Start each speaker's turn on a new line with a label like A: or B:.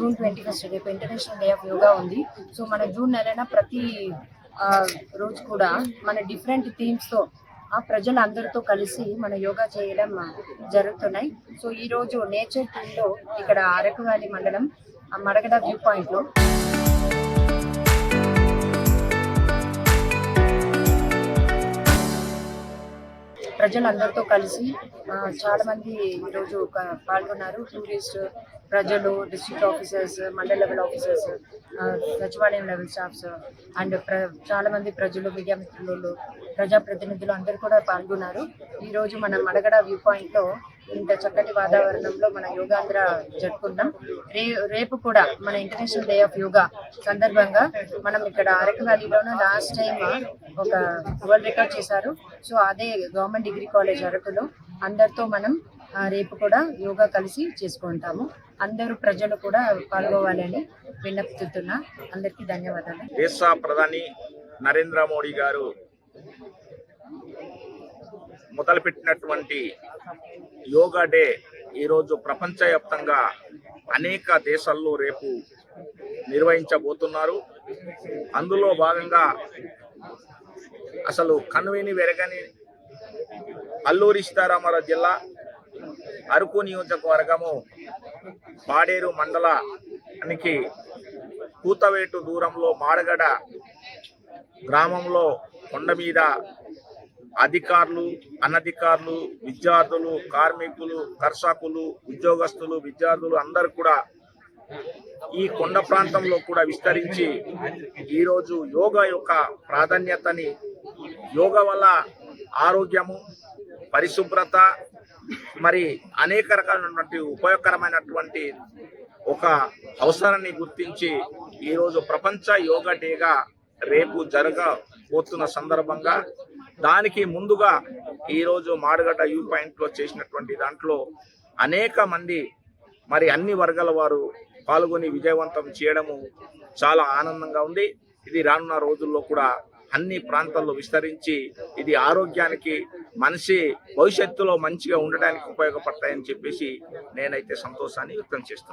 A: June 21 రేపు international day of yoga ఉంది. So మన జూన్ నెలన ప్రతి రోజు కూడా మన డిఫరెంట్ థీమ్స్తో ప్రజలందరితో కలిసి మన యోగా చేయడం జరుగుతున్నాయి. సో ఈరోజు నేచర్ థీమ్లో ఇక్కడ అరకు వ్యాలీ మండలం మడగడ వ్యూ పాయింట్లో ప్రజలందరితో కలిసి చాలా మంది ఈరోజు పాల్గొన్నారు. టూరిస్ట్, ప్రజలు, district officers, mandal level officers, సచివాలయం లెవెల్ స్టాఫ్స్ అండ్ చాలా మంది ప్రజలు, మీడియా మిత్రులు, ప్రజాప్రతినిధులు అందరూ కూడా పాల్గొన్నారు. ఈరోజు మన మడగడ వ్యూ పాయింట్లో ఇంత చక్కటి వాతావరణంలో మన యోగాంధ్ర జరుపుకుంటాం. రేపు కూడా మన ఇంటర్నేషనల్ డే ఆఫ్ యోగా సందర్భంగా మనం ఇక్కడ అరకు వ్యాలీలోనే లాస్ట్ టైం ఒక వరల్డ్ రికార్డ్ చేశారు. సో అదే గవర్నమెంట్ డిగ్రీ కాలేజ్ అరకులో అందరితో మనం రేపు కూడా యోగా కలిసి చేసుకుంటాము. అందరూ ప్రజలు కూడా పాల్గొవాలని విన్నపిస్తున్నా. అందరికీ ధన్యవాదాలు.
B: దేశ ప్రధాని నరేంద్ర మోడీ గారు మొదలుపెట్టినటువంటి యోగా డే ఈరోజు ప్రపంచవ్యాప్తంగా అనేక దేశాల్లో రేపు నిర్వహించబోతున్నారు. అందులో భాగంగా అసలు కనువిని వెరగని అల్లూరి సీతారామరాజు జిల్లా అరకు నియోజకవర్గము పాడేరు మండలానికి కూతవేటు దూరంలో మాడగడ గ్రామంలో కొండ మీద అధికారులు, అనధికారులు, విద్యార్థులు, కార్మికులు, కర్షకులు, ఉద్యోగస్తులు, విద్యార్థులు అందరూ కూడా ఈ కొండ ప్రాంతంలో కూడా విస్తరించి ఈరోజు యోగా యొక్క ప్రాధాన్యతని, యోగా వల్ల ఆరోగ్యము, పరిశుభ్రత, మరి అనేక రకాలైనటువంటి ఉపయోగకరమైనటువంటి ఒక అవసరాన్ని గుర్తించి ఈరోజు ప్రపంచ యోగా డేగా రేపు జరగబోతున్న సందర్భంగా దానికి ముందుగా ఈరోజు మాడగడ్డ వ్యూ పాయింట్లో చేసినటువంటి దాంట్లో అనేక మంది మరి అన్ని వర్గాల వారు పాల్గొని విజయవంతం చేయడము చాలా ఆనందంగా ఉంది. ఇది రానున్న రోజుల్లో కూడా అన్ని ప్రాంతాల్లో విస్తరించి ఇది ఆరోగ్యానికి, మనిషి భవిష్యత్తులో మంచిగా ఉండడానికి ఉపయోగపడతాయని చెప్పేసి నేనైతే సంతోషాన్ని వ్యక్తం చేస్తున్నాను.